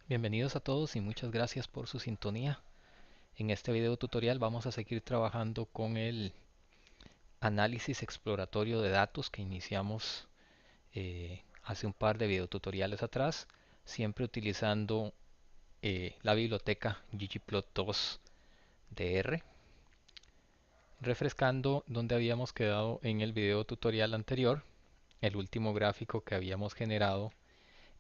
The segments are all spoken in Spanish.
Bienvenidos a todos y muchas gracias por su sintonía. En este video tutorial vamos a seguir trabajando con el análisis exploratorio de datos que iniciamos hace un par de videotutoriales atrás, siempre utilizando la biblioteca ggplot2 de R. Refrescando donde habíamos quedado en el video tutorial anterior, el último gráfico que habíamos generado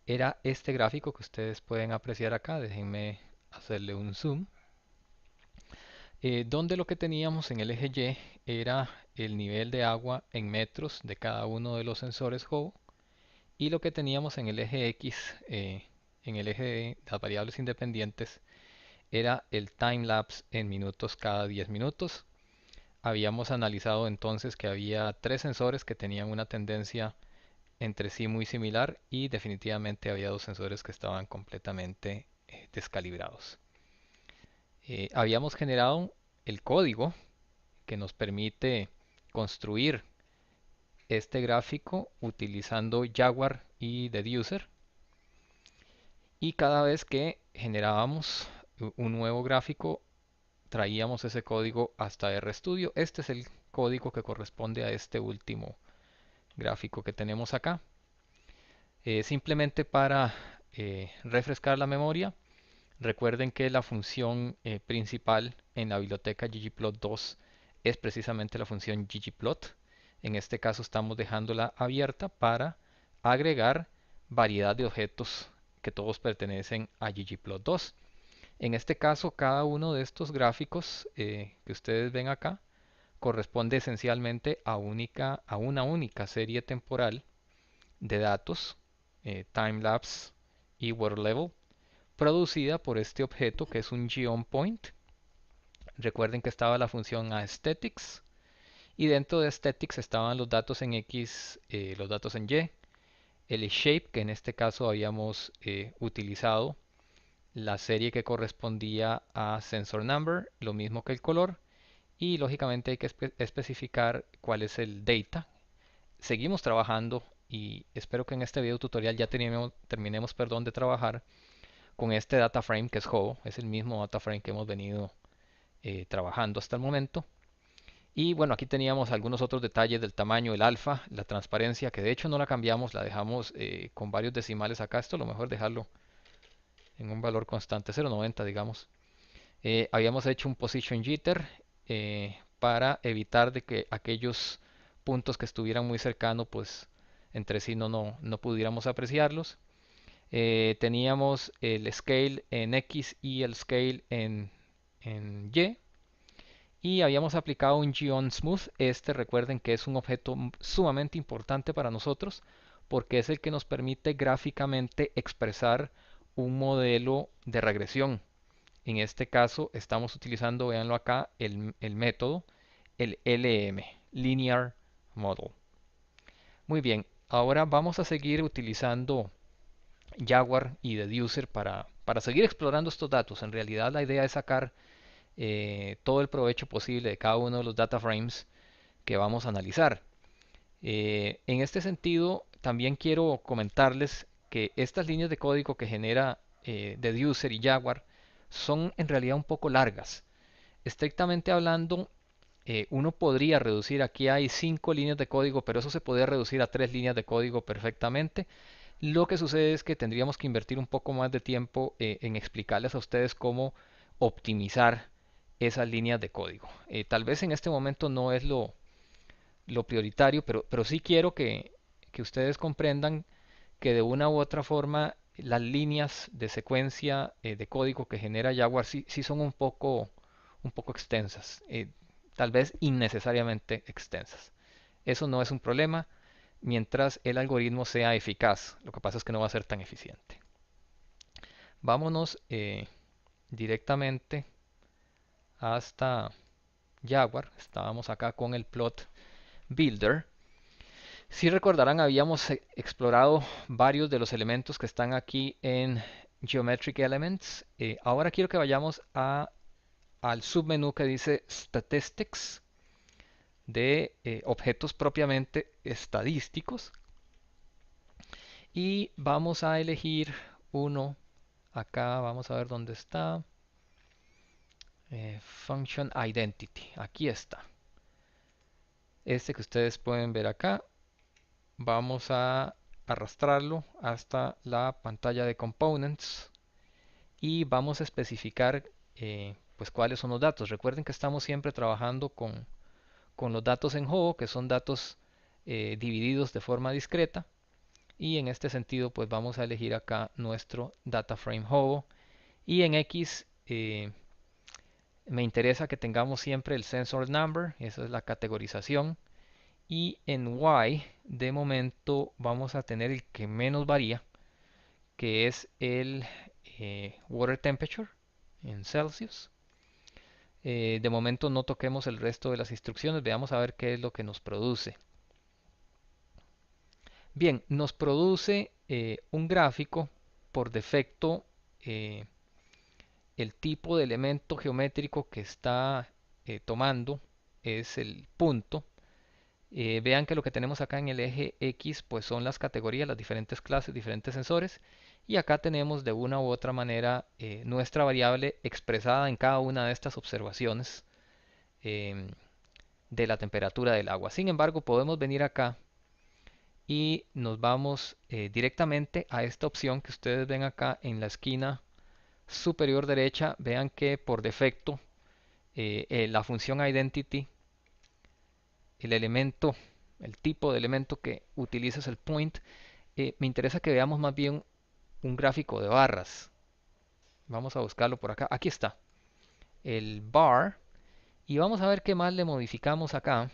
era este gráfico que ustedes pueden apreciar acá. Déjenme hacerle un zoom. Donde lo que teníamos en el eje Y era el nivel de agua en metros de cada uno de los sensores Howe, y lo que teníamos en el eje X, en el eje de las variables independientes, era el time lapse en minutos cada 10 minutos. Habíamos analizado entonces que había tres sensores que tenían una tendencia entre sí muy similar, y definitivamente había dos sensores que estaban completamente descalibrados. Habíamos generado el código que nos permite construir este gráfico utilizando Jaguar y Deducer, y cada vez que generábamos un nuevo gráfico traíamos ese código hasta RStudio. Este es el código que corresponde a este último gráfico que tenemos acá. Simplemente para refrescar la memoria, recuerden que la función principal en la biblioteca ggplot2 es precisamente la función ggplot. En este caso estamos dejándola abierta para agregar variedad de objetos que todos pertenecen a ggplot2. En este caso, cada uno de estos gráficos que ustedes ven acá corresponde esencialmente a una única serie temporal de datos, timelapse y word level, producida por este objeto que es un geonPoint. Recuerden que estaba la función aesthetics, y dentro de aesthetics estaban los datos en X, los datos en Y, el shape, que en este caso habíamos utilizado la serie que correspondía a sensor number, lo mismo que el color, y lógicamente hay que especificar cuál es el data. Seguimos trabajando y espero que en este video tutorial ya terminemos, perdón, de trabajar con este data frame que es Hobo. Es el mismo data frame que hemos venido trabajando hasta el momento. Y bueno, aquí teníamos algunos otros detalles del tamaño, el alfa, la transparencia, que de hecho no la cambiamos, la dejamos con varios decimales acá. Esto lo mejor dejarlo en un valor constante, 0.90 digamos. Habíamos hecho un position jitter para evitar de que aquellos puntos que estuvieran muy cercanos, pues entre sí no pudiéramos apreciarlos. Teníamos el scale en X y el scale en Y. Y habíamos aplicado un Geon Smooth. Este, recuerden que es un objeto sumamente importante para nosotros porque es el que nos permite gráficamente expresar un modelo de regresión. En este caso estamos utilizando, véanlo acá, el método, el LM, Linear Model. Muy bien, ahora vamos a seguir utilizando Jaguar y Deducer para seguir explorando estos datos. En realidad la idea es sacar todo el provecho posible de cada uno de los data frames que vamos a analizar. En este sentido, también quiero comentarles que estas líneas de código que genera Deducer y Jaguar son en realidad un poco largas. Estrictamente hablando, uno podría reducir, aquí hay 5 líneas de código, pero eso se podría reducir a 3 líneas de código perfectamente. Lo que sucede es que tendríamos que invertir un poco más de tiempo en explicarles a ustedes cómo optimizar esas líneas de código. Tal vez en este momento no es lo prioritario, pero sí quiero que ustedes comprendan que de una u otra forma las líneas de secuencia de código que genera Jaguar sí son un poco extensas, tal vez innecesariamente extensas. Eso no es un problema mientras el algoritmo sea eficaz. Lo que pasa es que no va a ser tan eficiente. Vámonos directamente hasta Jaguar. Estábamos acá con el plot builder. Si recordarán, habíamos explorado varios de los elementos que están aquí en Geometric Elements. Ahora quiero que vayamos al submenú que dice Statistics, de objetos propiamente estadísticos, y vamos a elegir uno acá vamos a ver dónde está. Function Identity, aquí está. Este que ustedes pueden ver acá, vamos a arrastrarlo hasta la pantalla de Components y vamos a especificar pues cuáles son los datos. Recuerden que estamos siempre trabajando con los datos en juego, que son datos divididos de forma discreta. Y en este sentido, pues vamos a elegir acá nuestro data frame hobo. Y en X me interesa que tengamos siempre el sensor number, esa es la categorización. Y en Y, de momento, vamos a tener el que menos varía, que es el water temperature en Celsius. De momento no toquemos el resto de las instrucciones, veamos a ver qué es lo que nos produce. Bien, nos produce un gráfico por defecto. El tipo de elemento geométrico que está tomando es el punto. Vean que lo que tenemos acá en el eje X pues son las categorías, las diferentes clases, diferentes sensores. Y acá tenemos de una u otra manera nuestra variable expresada en cada una de estas observaciones em, de la temperatura del agua. Sin embargo, podemos venir acá y nos vamos directamente a esta opción que ustedes ven acá en la esquina superior derecha. Vean que por defecto la función identity, el elemento, el tipo de elemento que utiliza es el point. Me interesa que veamos más bien un gráfico de barras. Vamos a buscarlo por acá. Aquí está, el bar. Y vamos a ver qué más le modificamos acá.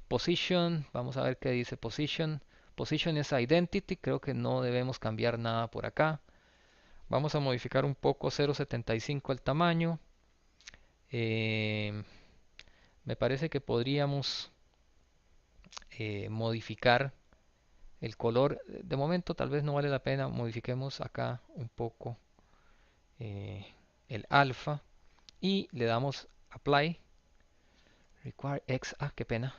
Position, vamos a ver qué dice position. Position es identity, creo que no debemos cambiar nada por acá. Vamos a modificar un poco 0.75 el tamaño. Eh, Me parece que podríamos modificar el color. De momento tal vez no vale la pena. Modifiquemos acá un poco eh, el alfa y le damos apply. Require X. Ah, qué pena.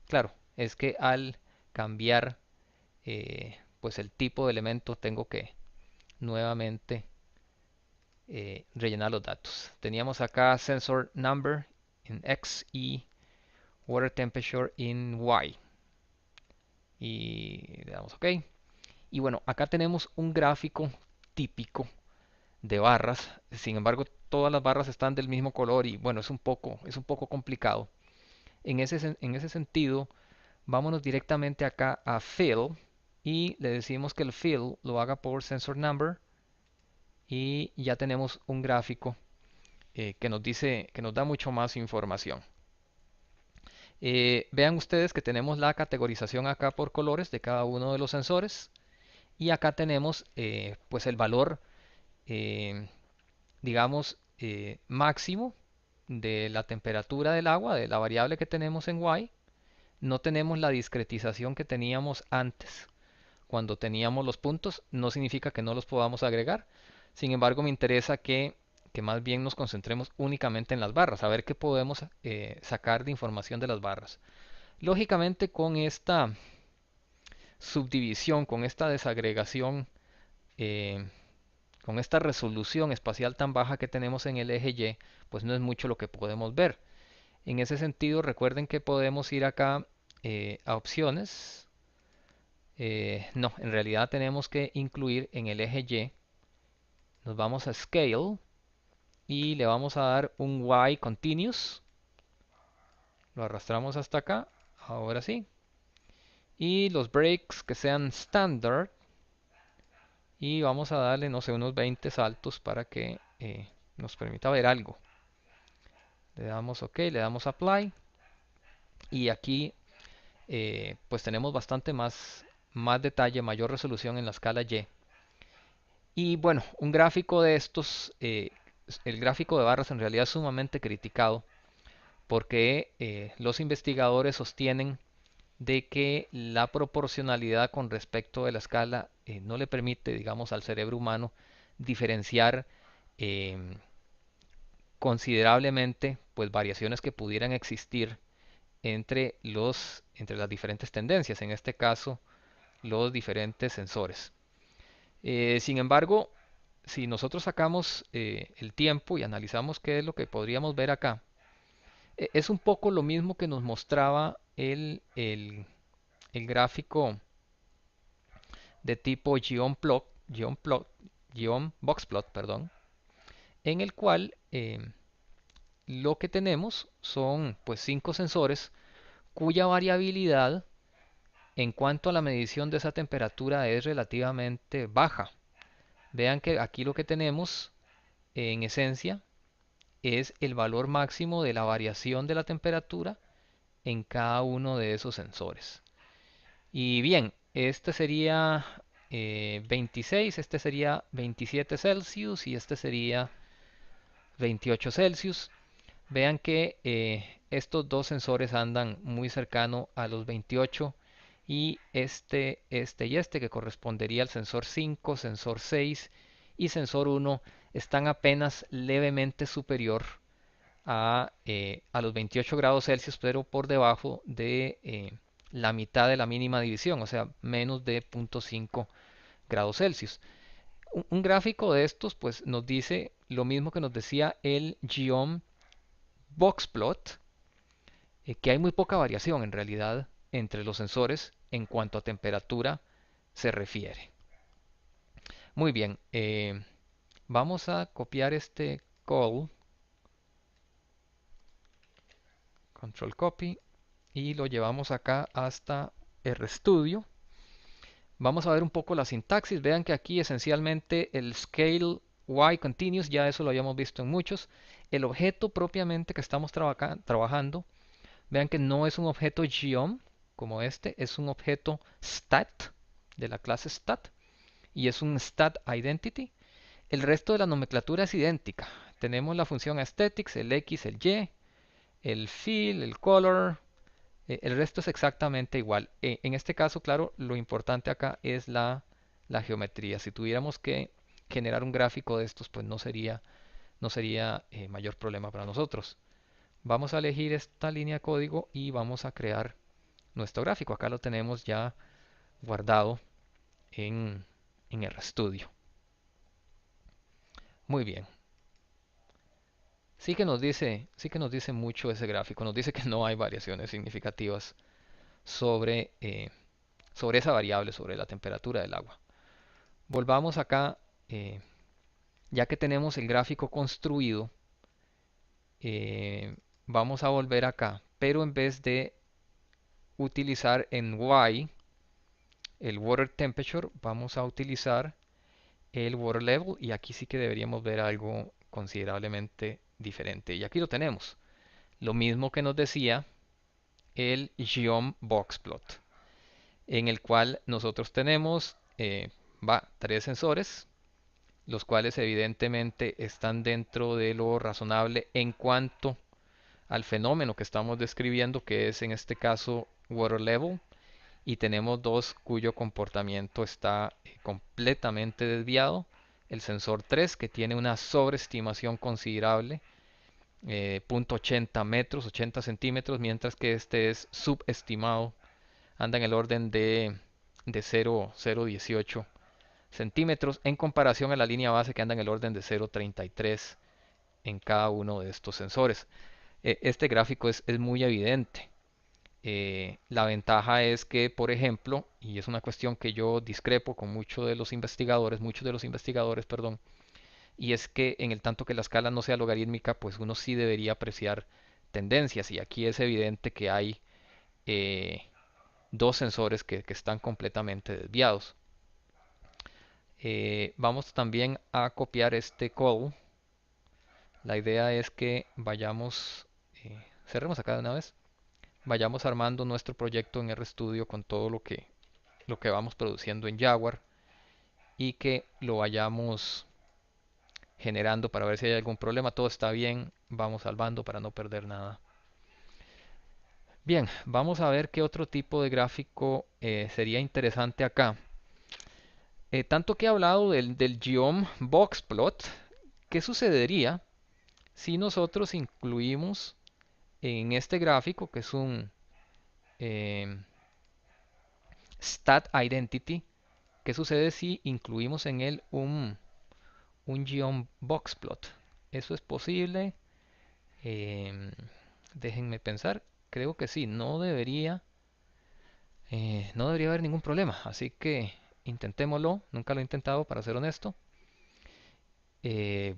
Claro, es que al cambiar pues el tipo de elemento tengo que nuevamente rellenar los datos. Teníamos acá sensor number en X y water temperature in Y. Y le damos OK. Y bueno, acá tenemos un gráfico típico de barras. Sin embargo, todas las barras están del mismo color y bueno, es un poco complicado. En ese sentido, vámonos directamente acá a Fill y le decimos que el Fill lo haga por Sensor Number y ya tenemos un gráfico que nos dice, que nos da mucho más información. Vean ustedes que tenemos la categorización acá por colores de cada uno de los sensores y acá tenemos pues el valor eh, digamos máximo de la temperatura del agua, de la variable que tenemos en Y. No tenemos la discretización que teníamos antes cuando teníamos los puntos. No significa que no los podamos agregar. Sin embargo, me interesa que más bien nos concentremos únicamente en las barras, a ver qué podemos sacar de información de las barras. Lógicamente, con esta subdivisión, con esta desagregación, eh, con esta resolución espacial tan baja que tenemos en el eje Y, pues no es mucho lo que podemos ver. En ese sentido, recuerden que podemos ir acá a opciones. No, en realidad tenemos que incluir en el eje Y. Nos vamos a Scale y le vamos a dar un Y Continuous. Lo arrastramos hasta acá. Ahora sí. Y los breaks que sean Standard. Y vamos a darle, no sé, unos 20 saltos para que nos permita ver algo. Le damos OK, le damos Apply. Y aquí pues tenemos bastante más detalle, mayor resolución en la escala Y. Y bueno, un gráfico de estos, el gráfico de barras en realidad es sumamente criticado porque los investigadores sostienen de que la proporcionalidad con respecto de la escala no le permite, digamos, al cerebro humano diferenciar em, considerablemente pues variaciones que pudieran existir entre las diferentes tendencias, en este caso los diferentes sensores. Sin embargo, si nosotros sacamos el tiempo y analizamos qué es lo que podríamos ver acá, es un poco lo mismo que nos mostraba el gráfico de tipo Boxplot, perdón, en el cual lo que tenemos son pues 5 sensores cuya variabilidad en cuanto a la medición de esa temperatura es relativamente baja. Vean que aquí lo que tenemos en esencia es el valor máximo de la variación de la temperatura en cada uno de esos sensores. Y bien, este sería 26, este sería 27 Celsius y este sería 28 Celsius. Vean que estos dos sensores andan muy cercano a los 28 y este que correspondería al sensor 5, sensor 6 y sensor 1 están apenas levemente superior a los 28 grados Celsius, pero por debajo de la mitad de la mínima división, o sea, menos de 0.5 grados Celsius. Un gráfico de estos pues nos dice lo mismo que nos decía el Geom Boxplot, que hay muy poca variación en realidad entre los sensores en cuanto a temperatura se refiere. Muy bien, vamos a copiar este call, control copy, y lo llevamos acá hasta RStudio. Vamos a ver un poco la sintaxis. Vean que aquí esencialmente el scale y continuous, ya eso lo habíamos visto en muchos. El objeto propiamente que estamos trabajando, vean que no es un objeto geom como este, es un objeto stat de la clase stat y es un stat identity. El resto de la nomenclatura es idéntica. Tenemos la función aesthetics, el X, el Y, el fill, el color, el resto es exactamente igual. En este caso, claro, lo importante acá es la geometría. Si tuviéramos que generar un gráfico de estos, pues no sería mayor problema para nosotros. Vamos a elegir esta línea de código y vamos a crear nuestro gráfico. Acá lo tenemos ya guardado en RStudio. Muy bien. Sí que nos dice mucho ese gráfico. Nos dice que no hay variaciones significativas sobre sobre esa variable, sobre la temperatura del agua. Volvamos acá, ya que tenemos el gráfico construido, vamos a volver acá, pero en vez de utilizar en Y el water temperature, vamos a utilizar el water level y aquí sí que deberíamos ver algo considerablemente diferente. Y aquí lo tenemos, lo mismo que nos decía el Geom Boxplot, en el cual nosotros tenemos 3 sensores, los cuales evidentemente están dentro de lo razonable en cuanto al fenómeno que estamos describiendo, que es en este caso water level, y tenemos dos cuyo comportamiento está completamente desviado. El sensor 3 que tiene una sobreestimación considerable, 0.80 metros, 80 centímetros, mientras que este es subestimado, anda en el orden de 0,18 centímetros en comparación a la línea base que anda en el orden de 0,33 en cada uno de estos sensores. Este gráfico es muy evidente. La ventaja es que, por ejemplo, y es una cuestión que yo discrepo con muchos de los investigadores, perdón, y es que en el tanto que la escala no sea logarítmica, pues uno sí debería apreciar tendencias, y aquí es evidente que hay eh, dos sensores que están completamente desviados. Vamos también a copiar este call. La idea es que cerremos acá de una vez, vayamos armando nuestro proyecto en RStudio con todo lo que vamos produciendo en Jaguar y que lo vayamos generando para ver si hay algún problema. Todo está bien, vamos salvando para no perder nada. Bien, vamos a ver qué otro tipo de gráfico sería interesante acá. Tanto que he hablado del Geom Boxplot, ¿qué sucedería si nosotros incluimos en este gráfico, que es un eh, stat identity, ¿Qué sucede si incluimos en él un GeoBoxplot? ¿Eso es posible? Em, Déjenme pensar. Creo que sí, no debería haber ningún problema. Así que intentémoslo. Nunca lo he intentado, para ser honesto.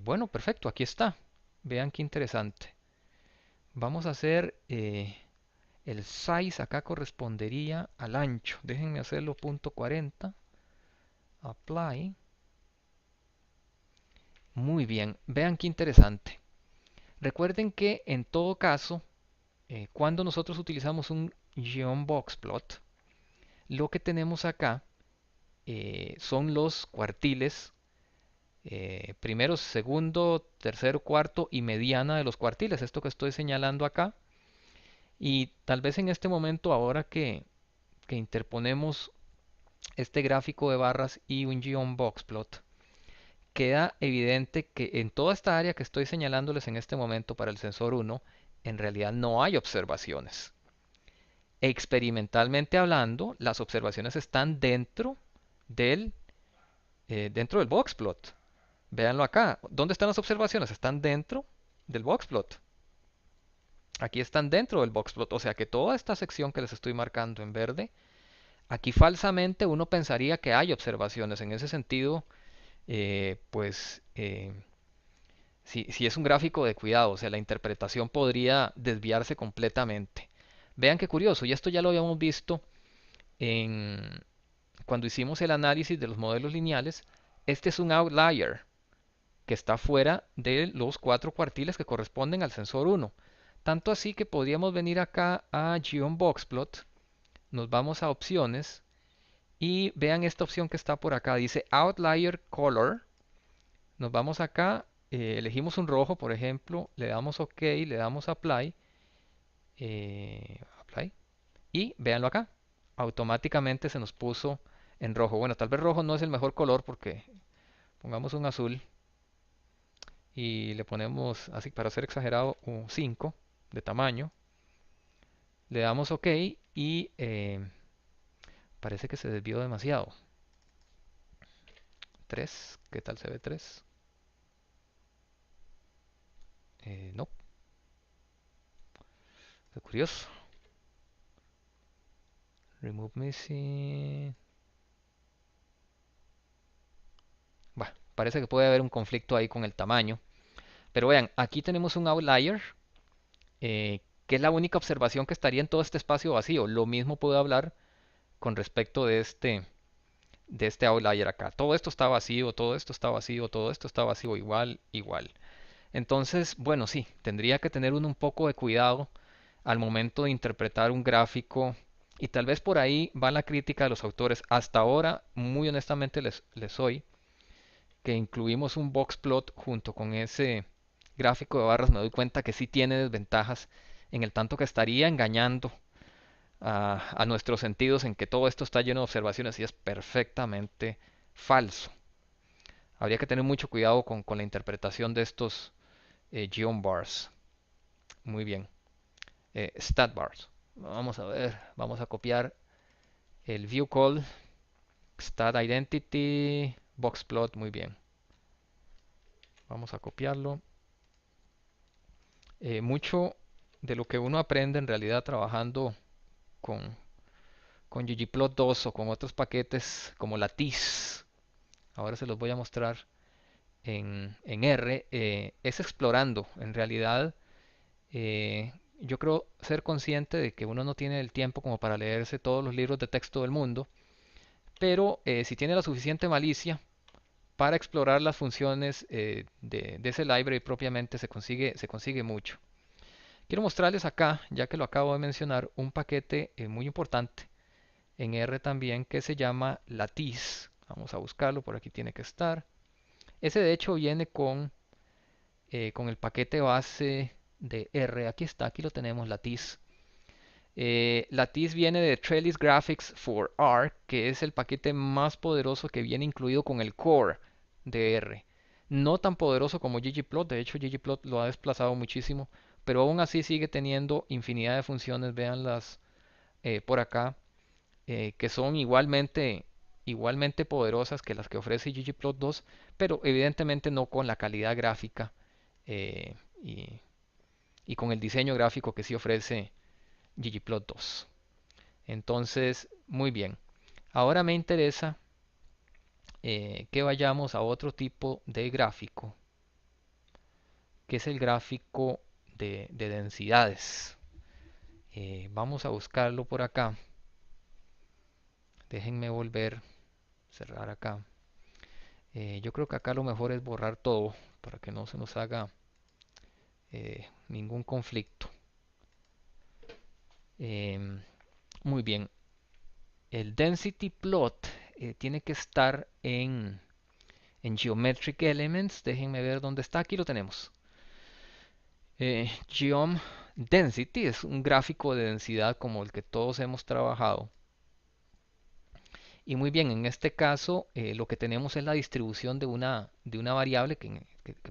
Bueno, perfecto, aquí está. Vean qué interesante. Vamos a hacer el size acá correspondería al ancho. Déjenme hacerlo punto 40. Apply. Muy bien, vean qué interesante. Recuerden que en todo caso, cuando nosotros utilizamos un GeoBoxplot, lo que tenemos acá son los cuartiles, primero, segundo, tercero, cuarto y mediana de los cuartiles. Esto que estoy señalando acá. Y tal vez en este momento, ahora que interponemos este gráfico de barras y un GeoBoxplot, queda evidente que en toda esta área que estoy señalándoles en este momento para el sensor 1, en realidad no hay observaciones. Experimentalmente hablando, las observaciones están dentro del boxplot. Véanlo acá. ¿Dónde están las observaciones? Están dentro del boxplot. Aquí están dentro del boxplot. O sea que toda esta sección que les estoy marcando en verde, aquí falsamente uno pensaría que hay observaciones. En ese sentido, pues si es un gráfico de cuidado, o sea, la interpretación podría desviarse completamente. Vean qué curioso, y esto ya lo habíamos visto en, cuando hicimos el análisis de los modelos lineales. Este es un outlier que está fuera de los cuatro cuartiles que corresponden al sensor 1. Tanto así que podríamos venir acá a GeoBoxplot, nos vamos a opciones y vean esta opción que está por acá, dice Outlier Color. Nos vamos acá, elegimos un rojo, por ejemplo, le damos OK, le damos Apply y véanlo acá, automáticamente se nos puso en rojo. Bueno, tal vez rojo no es el mejor color porque pongamos un azul y le ponemos, así para ser exagerado, un 5 de tamaño. Le damos OK y parece que se desvió demasiado. 3, ¿qué tal se ve 3? No, qué curioso. Remove missing. Bueno, parece que puede haber un conflicto ahí con el tamaño. Pero vean, aquí tenemos un outlier, que es la única observación que estaría en todo este espacio vacío. Lo mismo puedo hablar con respecto de este outlier acá. Todo esto está vacío, todo esto está vacío, todo esto está vacío, igual, igual. Entonces, bueno, sí, tendría que tener un poco de cuidado al momento de interpretar un gráfico. Y tal vez por ahí va la crítica de los autores. Hasta ahora, muy honestamente les soy, que incluimos un boxplot junto con ese gráfico de barras, me doy cuenta que sí tiene desventajas en el tanto que estaría engañando a nuestros sentidos en que todo esto está lleno de observaciones y es perfectamente falso. Habría que tener mucho cuidado con la interpretación de estos geobars. Muy bien. Statbars. Vamos a ver, vamos a copiar el view call, stat identity, boxplot, muy bien. Vamos a copiarlo. Mucho de lo que uno aprende en realidad trabajando con, con ggplot2 o con otros paquetes como Lattice, ahora se los voy a mostrar en R, es explorando. En realidad, yo creo ser consciente de que uno no tiene el tiempo como para leerse todos los libros de texto del mundo, pero si tiene la suficiente malicia para explorar las funciones de ese library propiamente, se consigue mucho. Quiero mostrarles acá, ya que lo acabo de mencionar, un paquete muy importante en R también que se llama Lattice. Vamos a buscarlo, por aquí tiene que estar. Ese de hecho viene con el paquete base de R. Aquí está, aquí lo tenemos, Lattice. Lattice viene de Trellis Graphics for R, que es el paquete más poderoso que viene incluido con el core de R. No tan poderoso como ggplot, de hecho ggplot lo ha desplazado muchísimo, pero aún así sigue teniendo infinidad de funciones, véanlas por acá, que son igualmente igualmente poderosas que las que ofrece ggplot2, pero evidentemente no con la calidad gráfica eh, y, y con el diseño gráfico que sí ofrece ggplot2. Entonces, muy bien. Ahora me interesa que vayamos a otro tipo de gráfico, que es el gráfico de densidades. Vamos a buscarlo por acá. Déjenme volver, cerrar acá. Yo creo que acá lo mejor es borrar todo para que no se nos haga ningún conflicto. Em, Muy bien. El density plot tiene que estar en Geometric Elements. Déjenme ver dónde está. Aquí lo tenemos. Geom Density es un gráfico de densidad como el que todos hemos trabajado. Y muy bien, en este caso lo que tenemos es la distribución de una variable que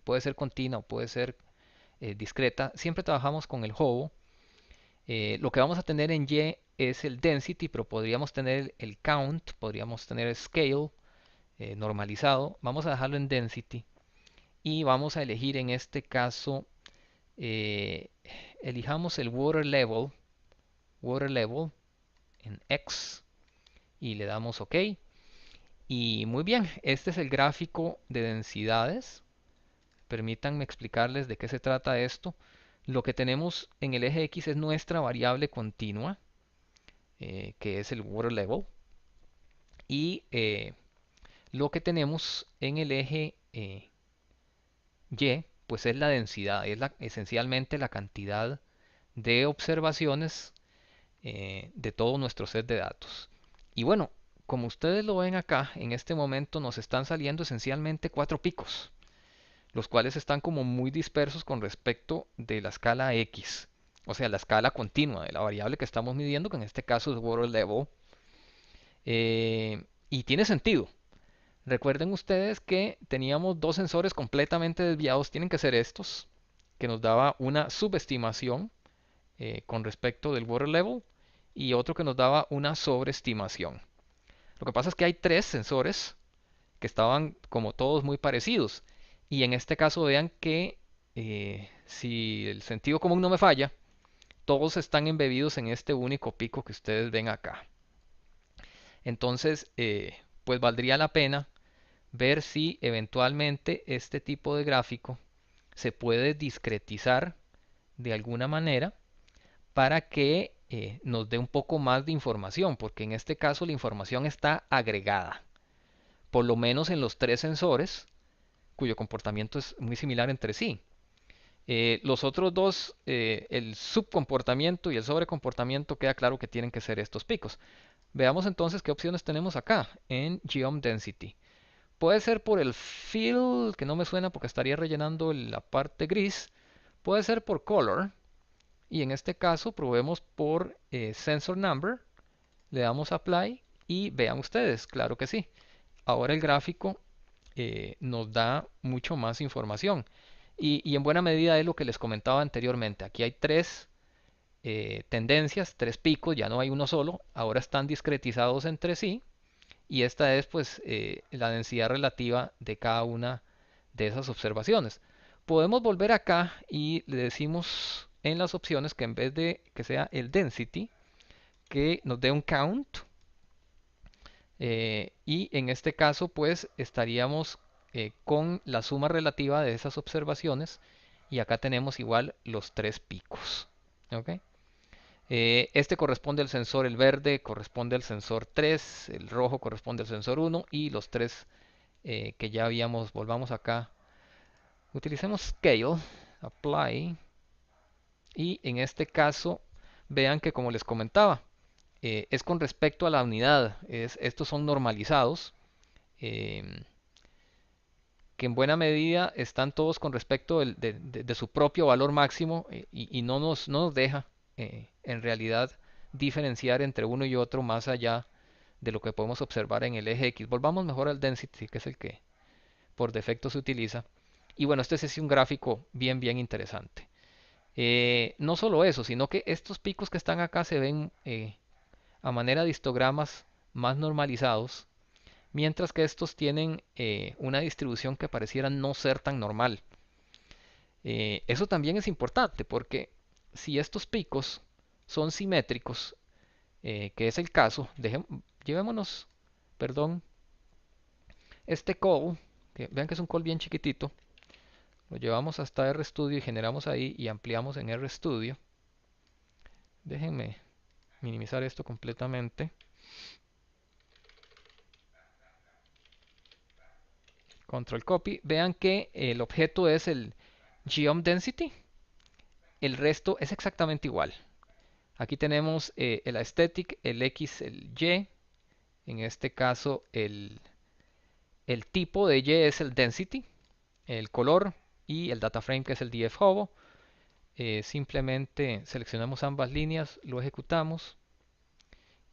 puede ser continua o puede ser discreta. Siempre trabajamos con el hobo. Lo que vamos a tener en Y es el density, pero podríamos tener el count, podríamos tener el scale normalizado. Vamos a dejarlo en density y vamos a elegir en este caso, eh, elijamos el water level en X y le damos OK. Y muy bien, este es el gráfico de densidades. Permítanme explicarles de qué se trata esto. Lo que tenemos en el eje X es nuestra variable continua, que es el water level. Y lo que tenemos en el eje Y, pues es la densidad, es esencialmente la cantidad de observaciones de todo nuestro set de datos. Y bueno, como ustedes lo ven acá, en este momento nos están saliendo esencialmente 4 picos, los cuales están como muy dispersos con respecto de la escala X, o sea, la escala continua de la variable que estamos midiendo, que en este caso es water level. Y tiene sentido. Recuerden ustedes que teníamos dos sensores completamente desviados, tienen que ser estos, que nos daba una subestimación con respecto del water level y otro que nos daba una sobreestimación. Lo que pasa es que hay tres sensores que estaban como todos muy parecidos. Y en este caso vean que si el sentido común no me falla, todos están embebidos en este único pico que ustedes ven acá. Entonces, pues valdría la pena ver si eventualmente este tipo de gráfico se puede discretizar de alguna manera para que nos dé un poco más de información, porque en este caso la información está agregada, por lo menos en los tres sensores, cuyo comportamiento es muy similar entre sí. Los otros dos, el subcomportamiento y el sobrecomportamiento, queda claro que tienen que ser estos picos. Veamos entonces qué opciones tenemos acá en Geom Density. Puede ser por el fill, que no me suena porque estaría rellenando la parte gris. Puede ser por color. Y en este caso probemos por sensor number. Le damos apply y vean ustedes, claro que sí. Ahora el gráfico nos da mucho más información. Y en buena medida es lo que les comentaba anteriormente. Aquí hay tres tendencias, tres picos, ya no hay uno solo. Ahora están discretizados entre sí. Y esta es pues la densidad relativa de cada una de esas observaciones. Podemos volver acá y le decimos en las opciones que en vez de que sea el density, que nos dé un count. Y en este caso pues estaríamos con la suma relativa de esas observaciones. Y acá tenemos igual los tres picos. ¿Ok? Este corresponde al sensor, el verde corresponde al sensor 3, el rojo corresponde al sensor 1 y los tres que ya habíamos, volvamos acá, utilicemos Scale, Apply y en este caso vean que como les comentaba, es con respecto a la unidad, estos son normalizados, eh, que en buena medida están todos con respecto de su propio valor máximo y no nos deja en realidad diferenciar entre uno y otro más allá de lo que podemos observar en el eje X. Volvamos mejor al density, que es el que por defecto se utiliza. Y bueno, este es un gráfico bien interesante. No solo eso, sino que estos picos que están acá se ven a manera de histogramas más normalizados. mientras que estos tienen una distribución que pareciera no ser tan normal. Eso también es importante porque si estos picos son simétricos, que es el caso, llevémonos, perdón, este call, que vean que es un call bien chiquitito, lo llevamos hasta RStudio y generamos ahí y ampliamos en RStudio. Déjenme minimizar esto completamente. Control copy. Vean que el objeto es el geom density. El resto es exactamente igual. Aquí tenemos el aesthetic, el X, el Y. En este caso el tipo de Y es el density, el color y el data frame que es el df hobo. Simplemente seleccionamos ambas líneas, lo ejecutamos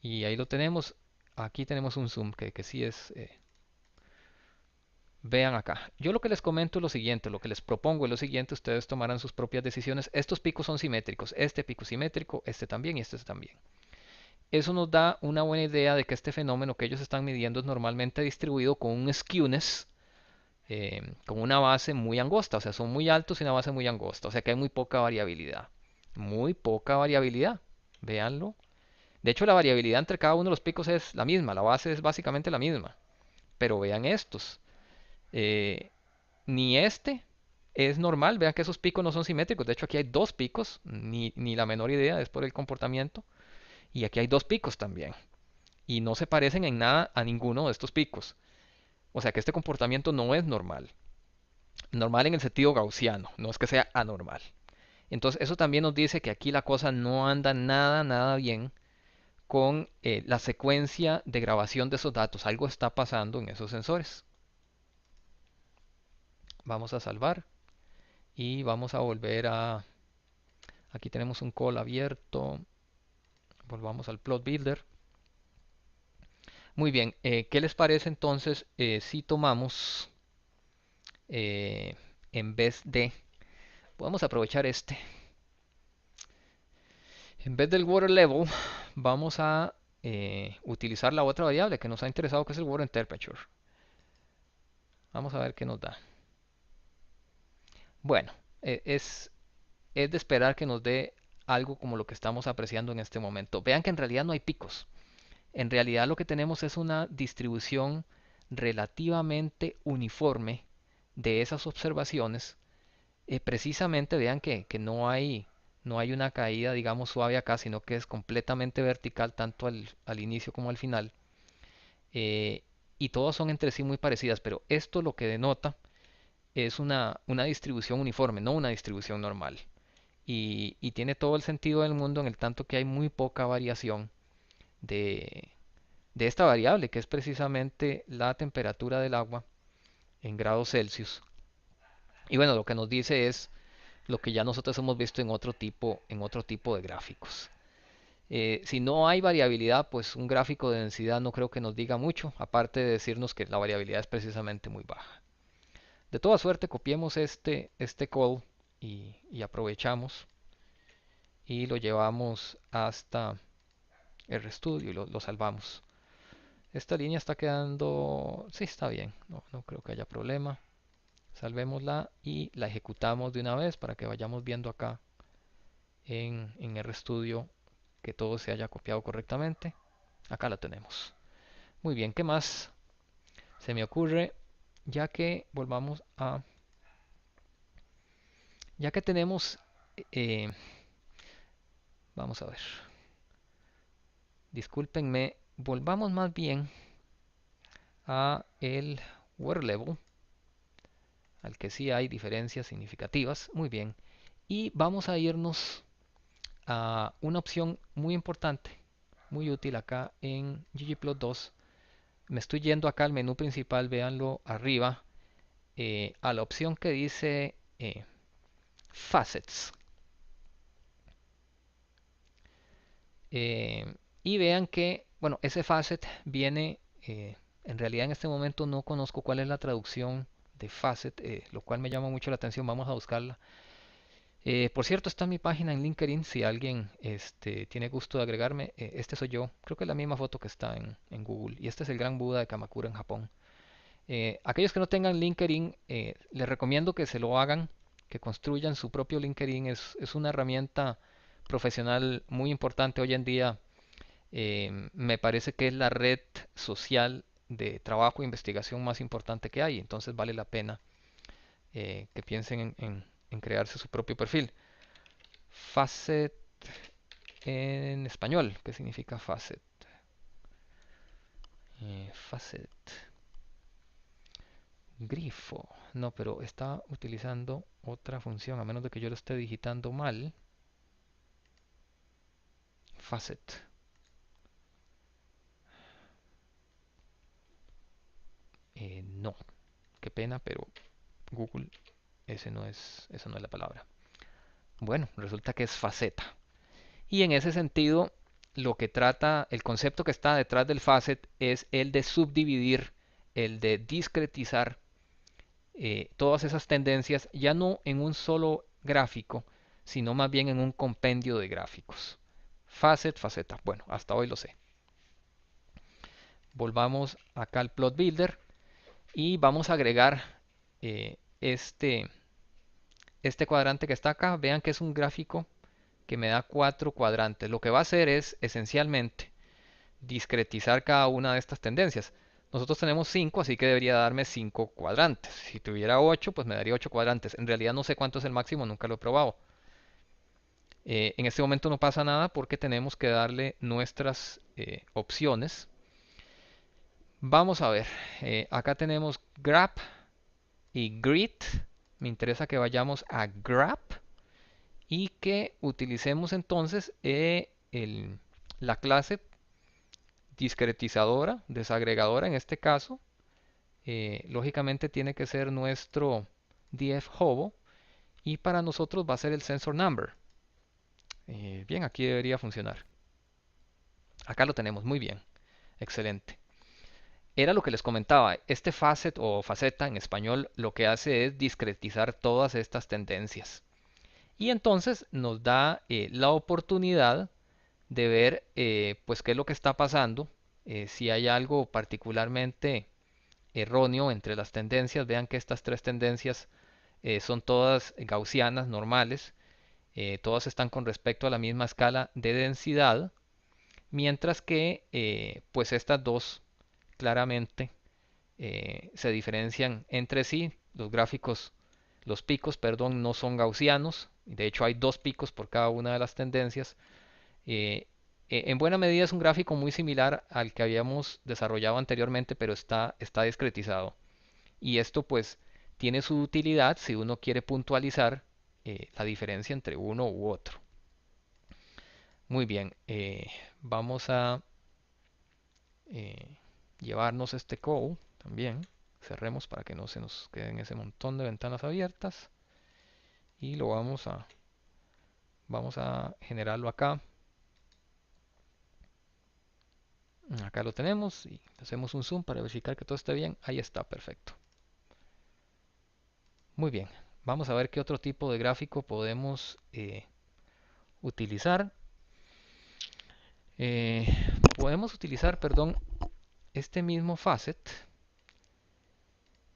y ahí lo tenemos. Aquí tenemos un zoom que sí es... vean acá. Yo lo que les comento es lo siguiente, lo que les propongo es lo siguiente, ustedes tomarán sus propias decisiones. Estos picos son simétricos, este pico simétrico, este también y este también. Eso nos da una buena idea de que este fenómeno que ellos están midiendo es normalmente distribuido con un skewness, con una base muy angosta, o sea, son muy altos y una base muy angosta, o sea que hay muy poca variabilidad. Muy poca variabilidad, véanlo. De hecho, la variabilidad entre cada uno de los picos es la misma, la base es básicamente la misma. Pero vean estos. Eh, ni este es normal, vean que esos picos no son simétricos. De hecho, aquí hay dos picos, ni la menor idea, es por el comportamiento. Y aquí hay dos picos también. Y no se parecen en nada a ninguno de estos picos. O sea que este comportamiento no es normal. Normal en el sentido gaussiano, no es que sea anormal. Entonces eso también nos dice que aquí la cosa no anda nada bien con la secuencia de grabación de esos datos. Algo está pasando en esos sensores. Vamos a salvar y vamos a volver a... Aquí tenemos un call abierto. Volvamos al plot builder. Muy bien, ¿qué les parece entonces si tomamos eh, en vez de... Podemos aprovechar este. En vez del water level, vamos a utilizar la otra variable que nos ha interesado, que es el water temperature. Vamos a ver qué nos da. Bueno, es de esperar que nos dé algo como lo que estamos apreciando en este momento. Vean que en realidad no hay picos. En realidad lo que tenemos es una distribución relativamente uniforme de esas observaciones. Precisamente vean que no hay una caída, digamos, suave acá, sino que es completamente vertical tanto al inicio como al final. Eh, y todas son entre sí muy parecidas, pero esto lo que denota es una distribución uniforme, no una distribución normal. Y tiene todo el sentido del mundo en el tanto que hay muy poca variación de, de esta variable, que es precisamente la temperatura del agua en grados Celsius. Y bueno, lo que nos dice es lo que ya nosotros hemos visto en otro tipo de gráficos. Si no hay variabilidad, pues un gráfico de densidad no creo que nos diga mucho, aparte de decirnos que la variabilidad es precisamente muy baja. De toda suerte, copiemos este call y aprovechamos y lo llevamos hasta RStudio y lo salvamos. Esta línea está quedando... Sí, está bien. No creo que haya problema. Salvémosla y la ejecutamos de una vez para que vayamos viendo acá en RStudio que todo se haya copiado correctamente. Acá la tenemos. Muy bien, ¿qué más se me ocurre? Ya que volvamos a... Ya que tenemos... eh, vamos a ver. Discúlpenme. Volvamos más bien a el water level, al que sí hay diferencias significativas. Muy bien. Y vamos a irnos a una opción muy importante, muy útil acá en ggplot2. Me estoy yendo acá al menú principal, véanlo arriba, a la opción que dice Facets. Eh, y vean que, bueno, ese facet viene, en realidad en este momento no conozco cuál es la traducción de facet, lo cual me llama mucho la atención, vamos a buscarla. Por cierto, está mi página en LinkedIn si alguien tiene gusto de agregarme. Este soy yo. Creo que es la misma foto que está en Google. Y este es el Gran Buda de Kamakura en Japón. Aquellos que no tengan LinkedIn, les recomiendo que se lo hagan, que construyan su propio LinkedIn. Es una herramienta profesional muy importante hoy en día. Me parece que es la red social de trabajo e investigación más importante que hay. Entonces vale la pena que piensen en crearse su propio perfil. Facet en español. ¿Qué significa facet? Facet. Grifo. No, pero está utilizando otra función, a menos de que yo lo esté digitando mal. Facet. No. Qué pena, pero Google, esa no es la palabra. Bueno, resulta que es faceta. Y en ese sentido, lo que trata, el concepto que está detrás del facet es el de subdividir, el de discretizar todas esas tendencias ya no en un solo gráfico, sino más bien en un compendio de gráficos. Facet, faceta. Bueno, hasta hoy lo sé. Volvamos acá al plot builder y vamos a agregar eh, este, este cuadrante que está acá. Vean que es un gráfico que me da 4 cuadrantes. Lo que va a hacer es esencialmente discretizar cada una de estas tendencias. Nosotros tenemos 5, así que debería darme 5 cuadrantes. Si tuviera 8, pues me daría 8 cuadrantes. En realidad no sé cuánto es el máximo, nunca lo he probado. En este momento no pasa nada porque tenemos que darle nuestras opciones. Vamos a ver, acá tenemos grab y grid. Me interesa que vayamos a grab y que utilicemos entonces la clase discretizadora, desagregadora en este caso. Lógicamente tiene que ser nuestro df hobo y para nosotros va a ser el sensor number. Bien, aquí debería funcionar. Acá lo tenemos, muy bien, excelente. Era lo que les comentaba, este facet o faceta en español lo que hace es discretizar todas estas tendencias. Y entonces nos da la oportunidad de ver pues qué es lo que está pasando, si hay algo particularmente erróneo entre las tendencias. Vean que estas tres tendencias son todas gaussianas, normales, todas están con respecto a la misma escala de densidad, mientras que pues estas dos claramente se diferencian entre sí. Los gráficos, los picos, perdón, no son gaussianos. De hecho, hay dos picos por cada una de las tendencias. Eh, en buena medida es un gráfico muy similar al que habíamos desarrollado anteriormente, pero está discretizado. Y esto pues tiene su utilidad si uno quiere puntualizar la diferencia entre uno u otro. Muy bien, vamos a eh, llevarnos este call también. Cerremos para que no se nos queden ese montón de ventanas abiertas. Y lo vamos a generarlo acá. Acá lo tenemos y hacemos un zoom para verificar que todo esté bien. Ahí está, perfecto. Muy bien, vamos a ver qué otro tipo de gráfico podemos utilizar. Eh, Podemos utilizar, perdón, este mismo facet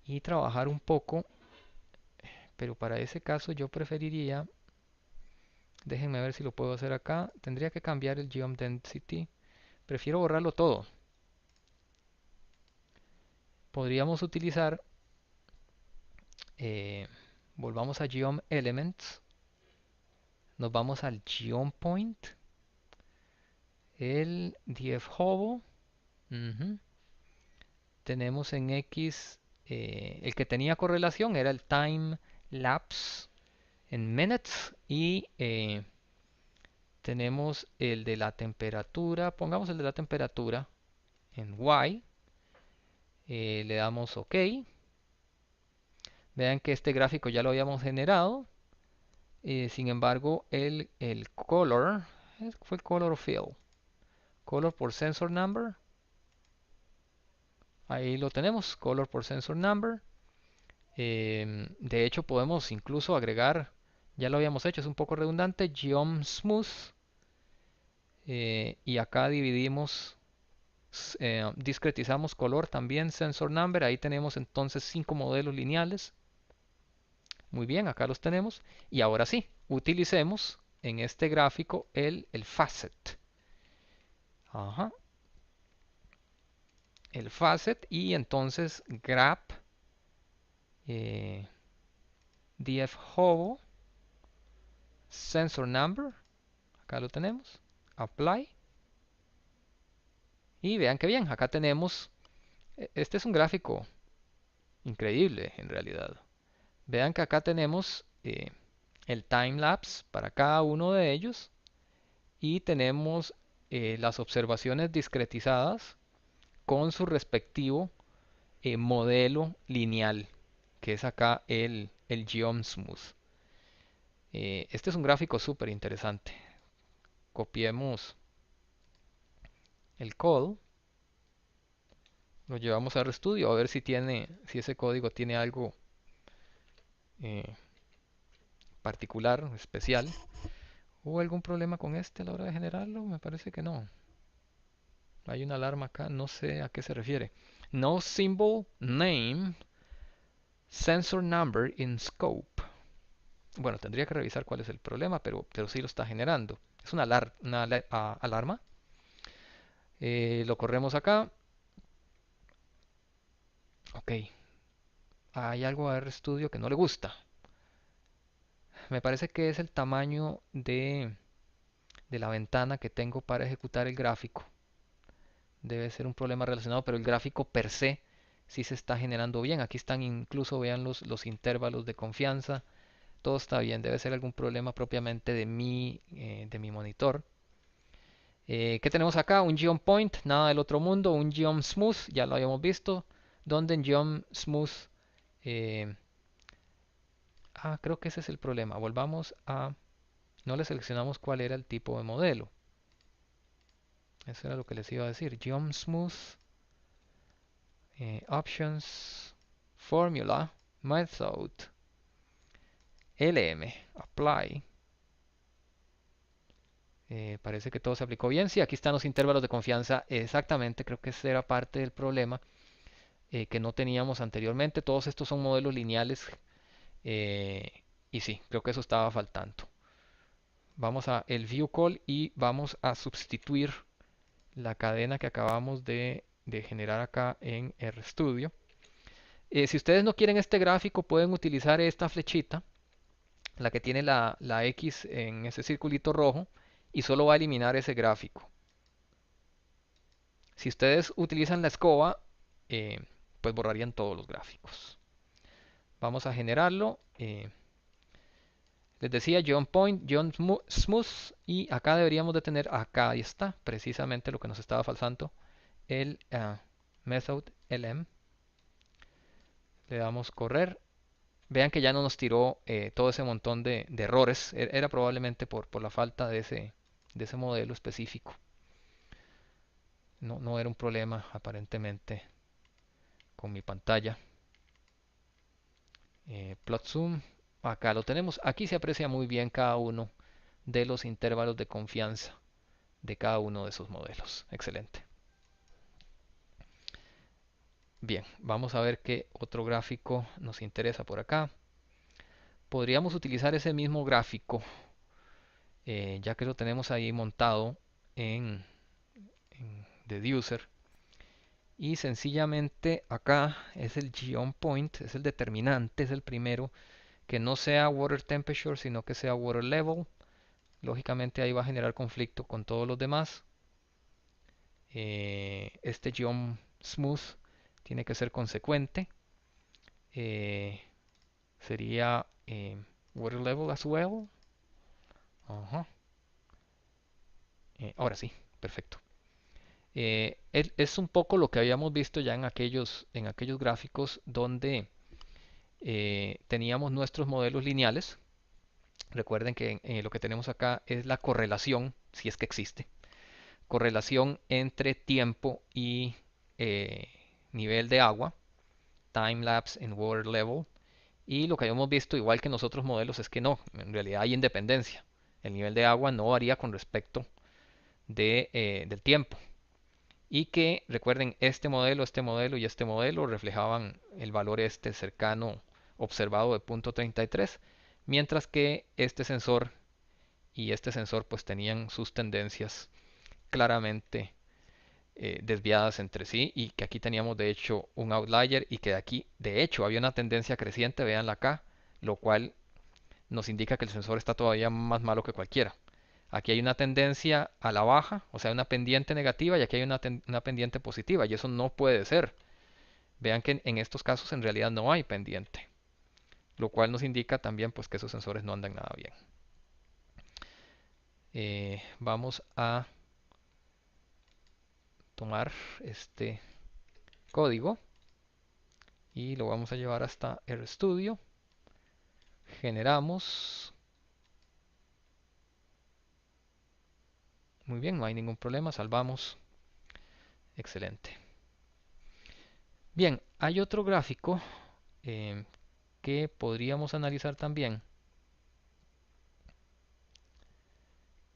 y trabajar un poco, pero para ese caso yo preferiría, déjenme ver si lo puedo hacer acá, tendría que cambiar el geom density, prefiero borrarlo todo. Podríamos utilizar, eh, volvamos a geom elements, nos vamos al geom point, el df hobo, tenemos en X, el que tenía correlación era el time lapse en minutes y tenemos el de la temperatura, pongamos el de la temperatura en Y, le damos OK. Vean que este gráfico ya lo habíamos generado, sin embargo el color, fue color fill, color por sensor number, ahí lo tenemos, color por sensor number. De hecho podemos incluso agregar Ya lo habíamos hecho, es un poco redundante. Geom Smooth. Y acá dividimos, discretizamos color también, Sensor Number. Ahí tenemos entonces 5 modelos lineales. Muy bien, acá los tenemos. Y ahora sí, utilicemos en este gráfico el facet. Ajá, el facet y entonces grab eh, df hobo sensor number. Acá lo tenemos. Apply. Y vean que bien, acá tenemos, este es un gráfico increíble en realidad. Vean que acá tenemos el timelapse para cada uno de ellos y tenemos las observaciones discretizadas con su respectivo modelo lineal, que es acá el Geom Smooth. Este es un gráfico súper interesante. Copiemos el code, lo llevamos a RStudio a ver si ese código tiene algo eh, particular, especial. ¿Hubo algún problema con este a la hora de generarlo? Me parece que no. Hay una alarma acá, no sé a qué se refiere. No symbol name sensor number in scope. Bueno, tendría que revisar cuál es el problema, pero sí lo está generando. Es una alarma. Lo corremos acá. Ok. Hay algo a RStudio que no le gusta. Me parece que es el tamaño de la ventana que tengo para ejecutar el gráfico. Debe ser un problema relacionado, pero el gráfico per se sí se está generando bien. Aquí están incluso, vean los intervalos de confianza. Todo está bien, debe ser algún problema propiamente de mi monitor. ¿Qué tenemos acá? Un Geom Point, nada del otro mundo. Un Geom Smooth, ya lo habíamos visto. Donde en Geom Smooth... eh, creo que ese es el problema. Volvamos a... No le seleccionamos cuál era el tipo de modelo. Eso era lo que les iba a decir. Geom Smooth, Options, Formula, Method, LM, Apply. Parece que todo se aplicó bien. Sí, aquí están los intervalos de confianza. Exactamente, creo que ese era parte del problema que no teníamos anteriormente. Todos estos son modelos lineales y sí, creo que eso estaba faltando. Vamos a el view call y vamos a sustituir la cadena que acabamos de generar acá en RStudio. Si ustedes no quieren este gráfico, pueden utilizar esta flechita, la que tiene la X en ese circulito rojo, y solo va a eliminar ese gráfico. Si ustedes utilizan la escoba, eh, pues borrarían todos los gráficos. Vamos a generarlo. Les decía John Point, John Smooth, y acá deberíamos de tener, acá ahí está, precisamente lo que nos estaba faltando, el method lm. Le damos correr. Vean que ya no nos tiró todo ese montón de errores. Era probablemente por la falta de ese modelo específico. No, no era un problema aparentemente con mi pantalla. Plot zoom. Acá lo tenemos. Aquí se aprecia muy bien cada uno de los intervalos de confianza de cada uno de esos modelos. Excelente. Bien, vamos a ver qué otro gráfico nos interesa por acá. Podríamos utilizar ese mismo gráfico, ya que lo tenemos ahí montado en Deducer. Y sencillamente acá es el Geom Point, es el determinante, es el primero, que no sea Water Temperature, sino que sea Water Level. Lógicamente ahí va a generar conflicto con todos los demás. Este Geom Smooth tiene que ser consecuente. Eh, sería Water Level as well. Ajá. Ahora sí, perfecto. Es un poco lo que habíamos visto ya en aquellos gráficos donde teníamos nuestros modelos lineales. Recuerden que lo que tenemos acá es la correlación, si es que existe, correlación entre tiempo y nivel de agua, time lapse en water level, Y lo que habíamos visto, igual que en los otros modelos, es que no, en realidad hay independencia. El nivel de agua no varía con respecto del tiempo. Y que recuerden, este modelo y este modelo reflejaban el valor este cercano observado de punto 33, mientras que este sensor y este sensor pues tenían sus tendencias claramente desviadas entre sí, y que aquí teníamos de hecho un outlier y que de aquí de hecho había una tendencia creciente, véanla acá, lo cual nos indica que el sensor está todavía más malo que cualquiera. Aquí hay una tendencia a la baja, o sea, una pendiente negativa, y aquí hay una pendiente positiva, y eso no puede ser. Vean que en estos casos en realidad no hay pendiente, lo cual nos indica también pues que esos sensores no andan nada bien. Vamos a tomar este código y lo vamos a llevar hasta RStudio. Generamos. Muy bien, no hay ningún problema, salvamos. Excelente. Bien, hay otro gráfico eh, que podríamos analizar también,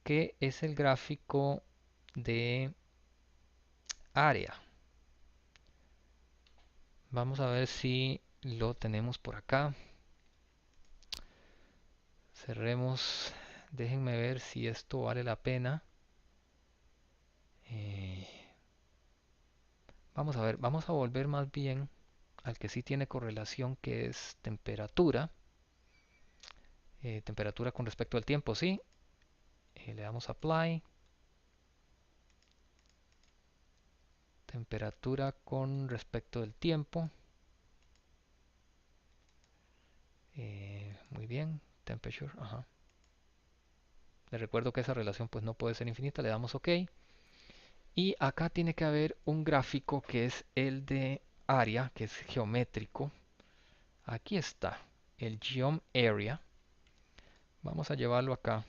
que es el gráfico de área. Vamos a ver si lo tenemos por acá. Cerremos. Déjenme ver si esto vale la pena. Eh, Vamos a ver, vamos a volver más bien al que sí tiene correlación, que es temperatura. Temperatura con respecto al tiempo, sí. Le damos Apply. Temperatura con respecto del tiempo. Muy bien. Temperature, ajá. Les recuerdo que esa relación pues no puede ser infinita. Le damos OK. Y acá tiene que haber un gráfico que es el de área, que es geométrico. Aquí está, el Geom Area. Vamos a llevarlo acá.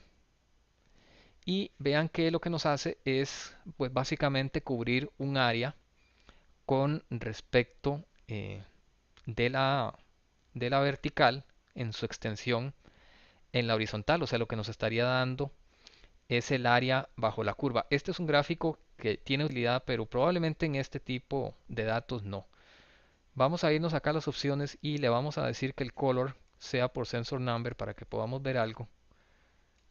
Y vean que lo que nos hace es, pues básicamente cubrir un área con respecto de la vertical en su extensión en la horizontal. O sea, lo que nos estaría dando es el área bajo la curva. Este es un gráfico que tiene utilidad, pero probablemente en este tipo de datos no. Vamos a irnos acá a las opciones y le vamos a decir que el color sea por sensor number para que podamos ver algo.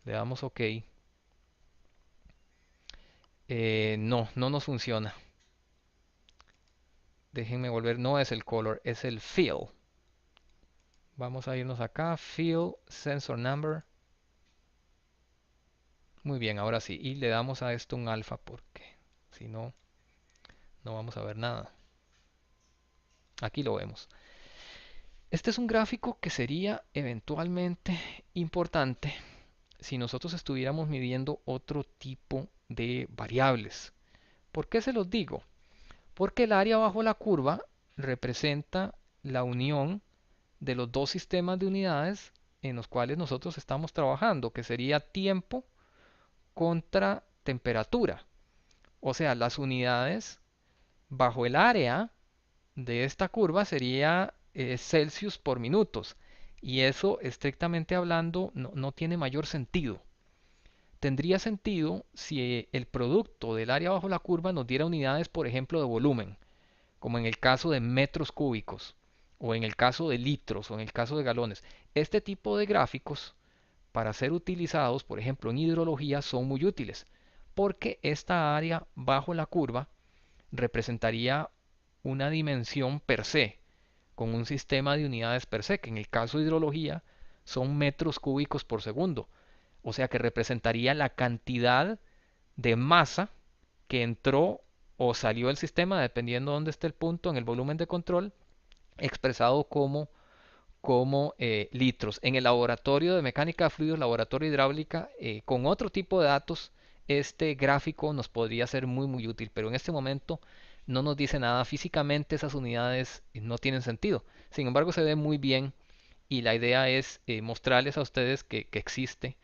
Le damos OK. No, no nos funciona. Déjenme volver, no es el color, es el fill. Vamos a irnos acá, fill, sensor number. Muy bien, ahora sí. Y le damos a esto un alfa porque si no, no vamos a ver nada. Aquí lo vemos. Este es un gráfico que sería eventualmente importante si nosotros estuviéramos midiendo otro tipo de variables. ¿Por qué se los digo? Porque el área bajo la curva representa la unión de los dos sistemas de unidades en los cuales nosotros estamos trabajando, que sería tiempo contra temperatura. O sea, las unidades bajo el área de esta curva sería Celsius por minutos. Y eso, estrictamente hablando, no tiene mayor sentido. Tendría sentido si el producto del área bajo la curva nos diera unidades, por ejemplo, de volumen, como en el caso de metros cúbicos, o en el caso de litros, o en el caso de galones. Este tipo de gráficos, para ser utilizados, por ejemplo, en hidrología, son muy útiles, porque esta área bajo la curva representaría una dimensión per se, con un sistema de unidades per se, que en el caso de hidrología son metros cúbicos por segundo. O sea que representaría la cantidad de masa que entró o salió del sistema, dependiendo de dónde esté el punto en el volumen de control, expresado como litros. En el laboratorio de mecánica de fluidos, laboratorio de hidráulica, con otro tipo de datos, este gráfico nos podría ser muy útil, pero en este momento no nos dice nada. Físicamente esas unidades no tienen sentido. Sin embargo, se ve muy bien y la idea es mostrarles a ustedes que existe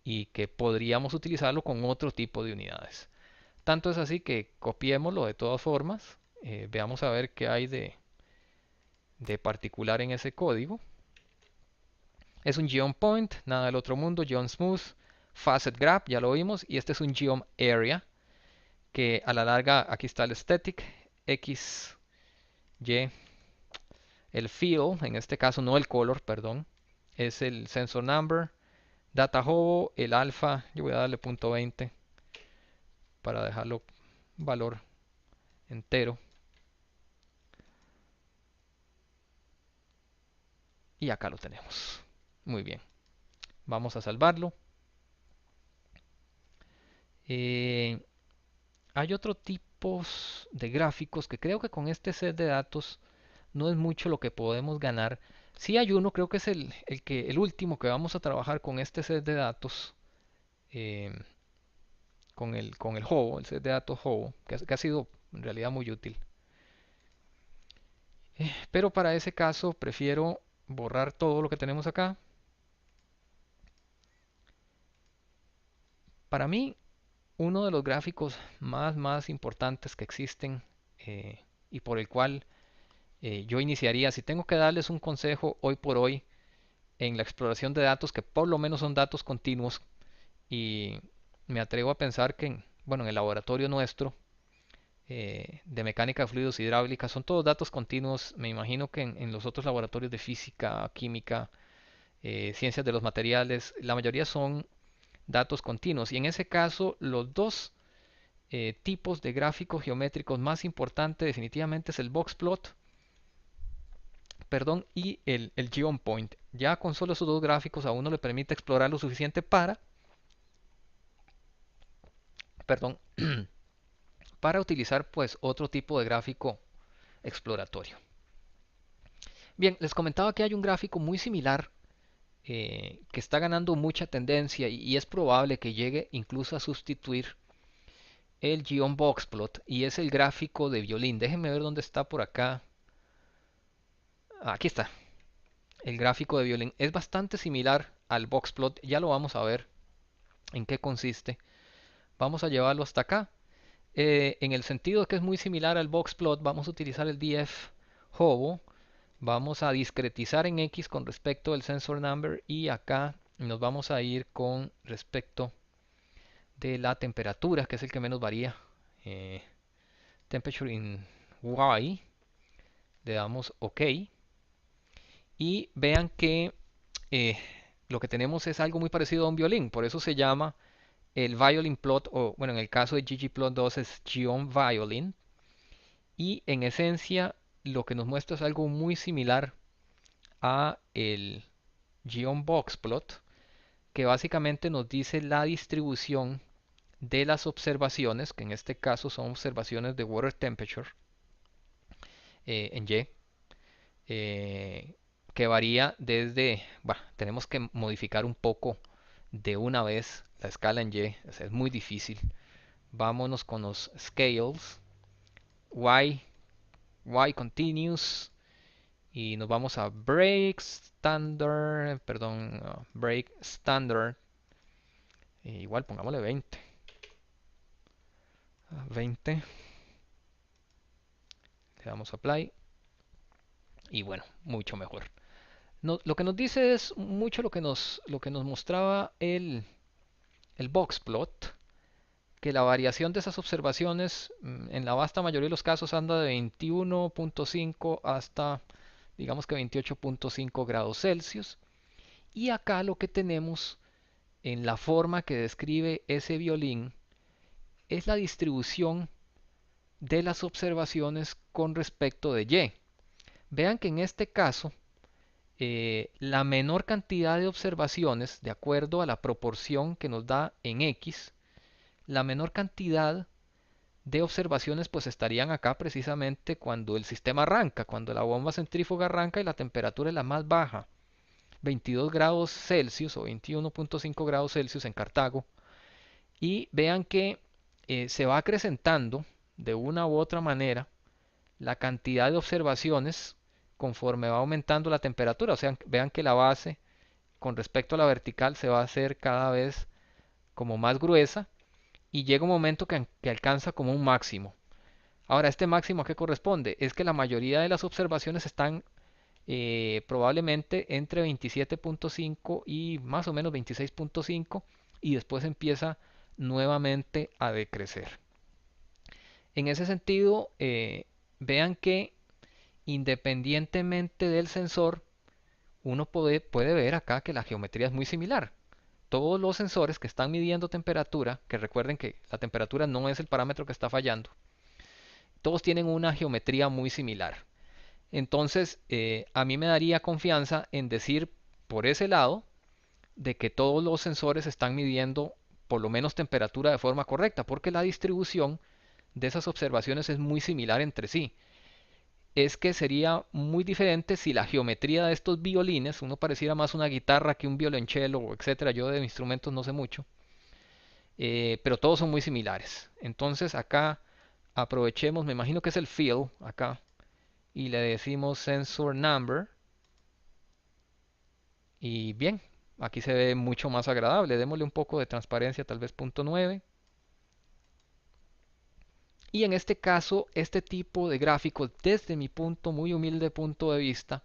y que podríamos utilizarlo con otro tipo de unidades. Tanto es así que copiémoslo de todas formas. Veamos a ver qué hay de particular en ese código. Es un geom point, nada del otro mundo, geom smooth, facet graph, ya lo vimos, y este es un geom area, que a la larga, aquí está el static, x, y, el field, en este caso no el color, perdón, es el sensor number, data hobo, el alfa, yo voy a darle punto .20 para dejarlo valor entero, y acá lo tenemos. Muy bien, vamos a salvarlo. Eh, Hay otro tipo de gráficos que creo que con este set de datos no es mucho lo que podemos ganar. Si hay uno, creo que es el último que vamos a trabajar con este set de datos, eh, con el Hobo, el set de datos Hobo, que ha sido en realidad muy útil. Pero para ese caso prefiero borrar todo lo que tenemos acá. Para mí, uno de los gráficos más importantes que existen, y por el cual yo iniciaría, si tengo que darles un consejo hoy por hoy en la exploración de datos, que por lo menos son datos continuos, y me atrevo a pensar que, bueno, en el laboratorio nuestro de mecánica de fluidos hidráulica son todos datos continuos. Me imagino que en los otros laboratorios de física, química, ciencias de los materiales, la mayoría son datos continuos. Y en ese caso, los dos tipos de gráficos geométricos más importantes definitivamente es el box plot, perdón, y el geom point. Ya con solo esos dos gráficos a uno le permite explorar lo suficiente perdón, para utilizar pues otro tipo de gráfico exploratorio. Bien, les comentaba que hay un gráfico muy similar que está ganando mucha tendencia y es probable que llegue incluso a sustituir el Geom Boxplot y es el gráfico de violín. Déjenme ver dónde está por acá. Aquí está. El gráfico de violín es bastante similar al Boxplot. Ya lo vamos a ver en qué consiste. Vamos a llevarlo hasta acá. En el sentido de que es muy similar al Boxplot, vamos a utilizar el DF Hobo. Vamos a discretizar en X con respecto al sensor number y acá nos vamos a ir con respecto de la temperatura, que es el que menos varía. Eh, Temperature in Y. Le damos OK. Y vean que eh, lo que tenemos es algo muy parecido a un violín. Por eso se llama el violin plot, o bueno, en el caso de ggplot2 es geom violin. Y en esencia lo que nos muestra es algo muy similar a el geom boxplot, que básicamente nos dice la distribución de las observaciones, que en este caso son observaciones de water temperature en Y, eh, que varía desde, bueno, tenemos que modificar un poco de una vez la escala en Y, o sea, es muy difícil. Vámonos con los scales, Y, Y continuous, y nos vamos a break standard, perdón, break standard, igual pongámosle 20. 20, le damos apply y bueno, mucho mejor. No, lo que nos dice es mucho lo que nos mostraba el box plot, que la variación de esas observaciones en la vasta mayoría de los casos anda de 21.5 hasta digamos que 28.5 grados Celsius. Y acá lo que tenemos en la forma que describe ese violín es la distribución de las observaciones con respecto de Y. Vean que en este caso la menor cantidad de observaciones, de acuerdo a la proporción que nos da en X, la menor cantidad de observaciones pues estarían acá precisamente cuando el sistema arranca, cuando la bomba centrífuga arranca y la temperatura es la más baja, 22 grados Celsius o 21.5 grados Celsius en Cartago. Y vean que se va acrecentando de una u otra manera la cantidad de observaciones conforme va aumentando la temperatura. O sea, vean que la base con respecto a la vertical se va a hacer cada vez como más gruesa y llega un momento que alcanza como un máximo. Ahora, ¿este máximo a qué corresponde? Es que la mayoría de las observaciones están probablemente entre 27.5 y más o menos 26.5 y después empieza nuevamente a decrecer. En ese sentido, vean que independientemente del sensor, uno puede ver acá que la geometría es muy similar. Todos los sensores que están midiendo temperatura, que recuerden que la temperatura no es el parámetro que está fallando, todos tienen una geometría muy similar. Entonces, a mí me daría confianza en decir por ese lado de que todos los sensores están midiendo por lo menos temperatura de forma correcta, porque la distribución de esas observaciones es muy similar entre sí. Es que sería muy diferente si la geometría de estos violines, uno pareciera más una guitarra que un violonchelo, etcétera. Yo de instrumentos no sé mucho, pero todos son muy similares. Entonces acá aprovechemos, me imagino que es el field acá, y le decimos sensor number. Y bien, aquí se ve mucho más agradable. Démosle un poco de transparencia, tal vez 0.9. Y en este caso, este tipo de gráficos, desde mi muy humilde punto de vista,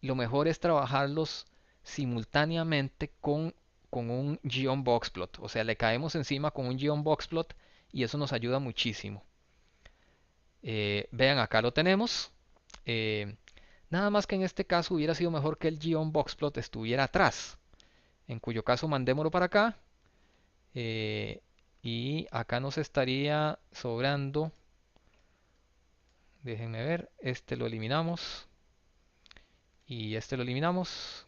lo mejor es trabajarlos simultáneamente con un Geom Boxplot. O sea, le caemos encima con un Geom Boxplot y eso nos ayuda muchísimo. Vean, acá lo tenemos. Eh, Nada más que en este caso hubiera sido mejor que el Geom Boxplot estuviera atrás. En cuyo caso mandémoslo para acá. eh, y acá nos estaría sobrando. Déjenme ver. Este lo eliminamos. Y este lo eliminamos.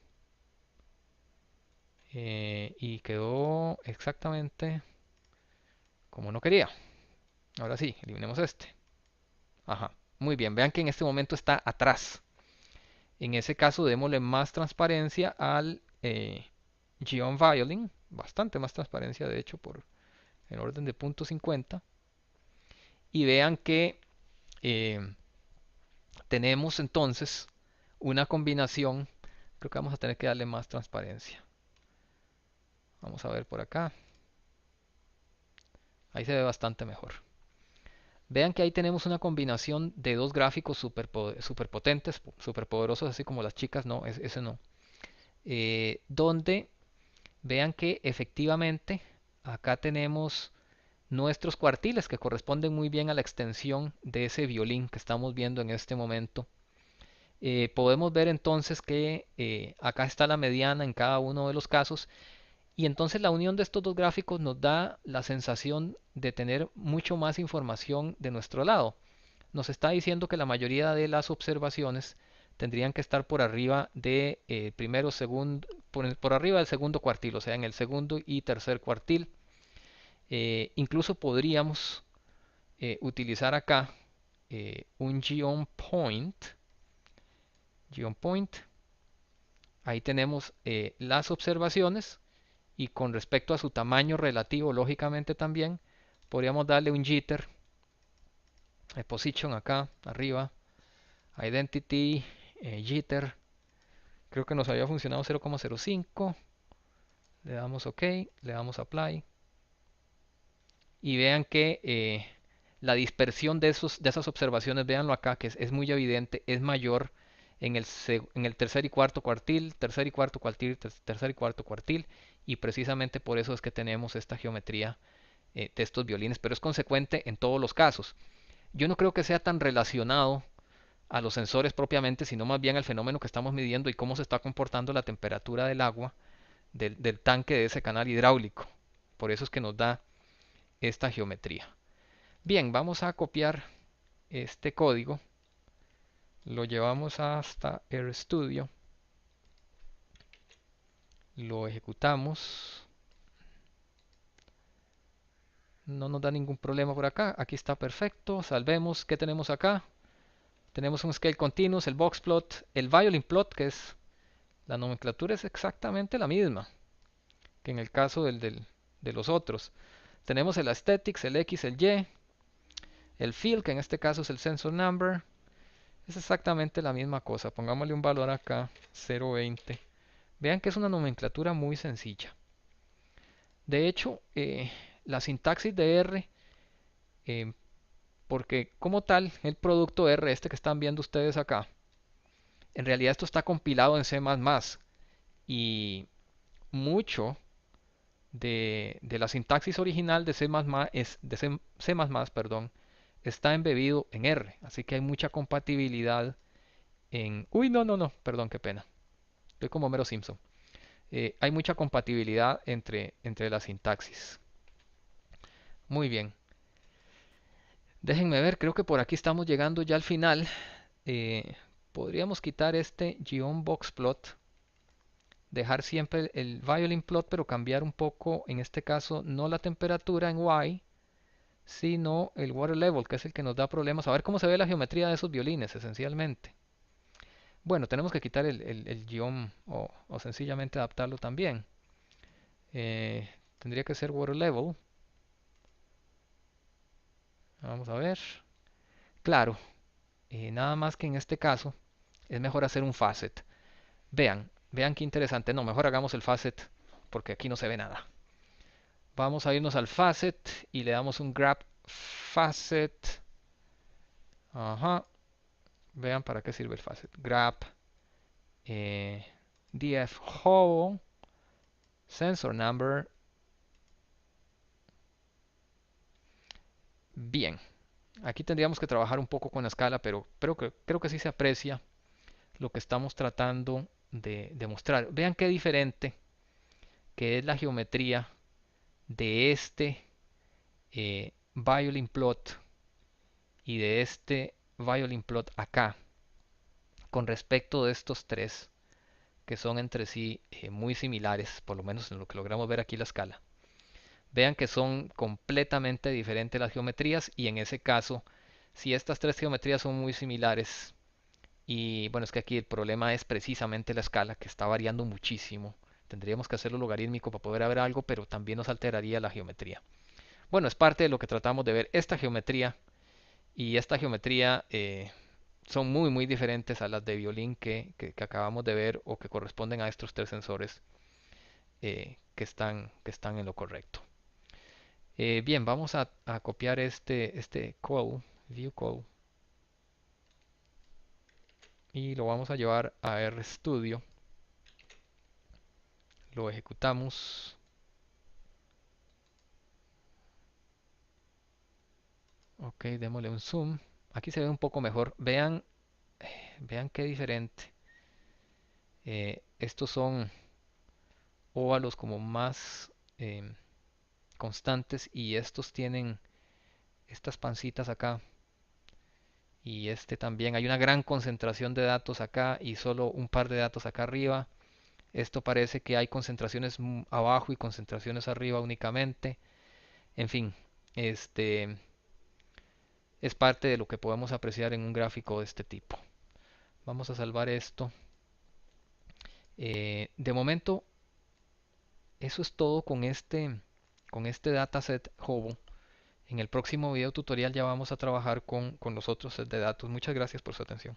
Y quedó exactamente como no quería. Ahora sí, eliminemos este. Ajá. Muy bien, vean que en este momento está atrás. En ese caso, démosle más transparencia al Geon Violin. Bastante más transparencia, de hecho, por en orden de 0.50. Y vean que eh, tenemos entonces una combinación. Creo que vamos a tener que darle más transparencia. Vamos a ver por acá. Ahí se ve bastante mejor. Vean que ahí tenemos una combinación de dos gráficos super potentes, super poderosos, así como las chicas, no, ese no. Donde vean que efectivamente acá tenemos nuestros cuartiles que corresponden muy bien a la extensión de ese violín que estamos viendo en este momento. Podemos ver entonces que acá está la mediana en cada uno de los casos y entonces la unión de estos dos gráficos nos da la sensación de tener mucho más información de nuestro lado. Nos está diciendo que la mayoría de las observaciones tendrían que estar por arriba de primero, segundo, por arriba del segundo cuartil, o sea, en el segundo y tercer cuartil. Incluso podríamos utilizar acá un geon point. Geon point. Ahí tenemos las observaciones y con respecto a su tamaño relativo, lógicamente también, podríamos darle un jitter, position acá arriba, identity, jitter, creo que nos había funcionado 0,05, le damos OK, le damos apply y vean que la dispersión de esas observaciones, véanlo acá, que es muy evidente, es mayor en el tercer y cuarto cuartil, tercer y cuarto cuartil, tercer y cuarto cuartil, y precisamente por eso es que tenemos esta geometría de estos violines, pero es consecuente en todos los casos. Yo no creo que sea tan relacionado a los sensores propiamente, sino más bien al fenómeno que estamos midiendo y cómo se está comportando la temperatura del agua del tanque de ese canal hidráulico. Por eso es que nos da esta geometría. Bien, vamos a copiar este código, lo llevamos hasta RStudio, lo ejecutamos, no nos da ningún problema por acá, aquí está perfecto, salvemos, ¿qué tenemos acá? Tenemos un scale continuous, el boxplot, el violin plot, que es la nomenclatura es exactamente la misma que en el caso de los otros. Tenemos el aesthetics, el X, el Y, el field, que en este caso es el sensor number. Es exactamente la misma cosa. Pongámosle un valor acá, 0.20. Vean que es una nomenclatura muy sencilla. De hecho, la sintaxis de R, porque como tal, el producto R, este que están viendo ustedes acá, En realidad esto está compilado en C++ y mucho de la sintaxis original de C++, C++, perdón, está embebido en R, así que hay mucha compatibilidad en... Uy, no, no, no, perdón, qué pena. Estoy como Homero Simpson. Hay mucha compatibilidad entre la sintaxis. Muy bien. Déjenme ver, creo que por aquí estamos llegando ya al final. Eh, Podríamos quitar este Geom Box Plot, dejar siempre el Violin Plot, pero cambiar un poco, en este caso, no la temperatura en Y, sino el Water Level, que es el que nos da problemas. A ver cómo se ve la geometría de esos violines, esencialmente. Bueno, tenemos que quitar el Geom o sencillamente adaptarlo también. Tendría que ser Water Level. Vamos a ver. Claro, nada más que en este caso es mejor hacer un facet. Vean qué interesante. No, mejor hagamos el facet porque aquí no se ve nada. Vamos a irnos al facet y le damos un grab facet. Ajá. Vean para qué sirve el facet. Grab eh, df hole sensor number. Bien. Aquí tendríamos que trabajar un poco con la escala, pero creo que sí se aprecia lo que estamos tratando de demostrar. Vean qué diferente que es la geometría de este violin plot y de este violin plot acá con respecto de estos tres que son entre sí muy similares, por lo menos en lo que logramos ver aquí la escala. Vean que son completamente diferentes las geometrías y en ese caso, si estas tres geometrías son muy similares, y bueno, es que aquí el problema es precisamente la escala que está variando muchísimo. Tendríamos que hacerlo logarítmico para poder ver algo, pero también nos alteraría la geometría. Bueno, es parte de lo que tratamos de ver. Esta geometría y esta geometría son muy diferentes a las de violín que acabamos de ver o que corresponden a estos tres sensores que están en lo correcto. Bien, vamos a copiar este call, view call, y lo vamos a llevar a RStudio. Lo ejecutamos. Ok, démosle un zoom. Aquí se ve un poco mejor. Vean qué diferente. Estos son óvalos como más constantes y estos tienen estas pancitas acá y este también. Hay una gran concentración de datos acá y solo un par de datos acá arriba. Esto parece que hay concentraciones abajo y concentraciones arriba únicamente. En fin, este es parte de lo que podemos apreciar en un gráfico de este tipo. Vamos a salvar esto. De momento, eso es todo con este dataset Hobo. En el próximo video tutorial ya vamos a trabajar con los otros sets de datos. Muchas gracias por su atención.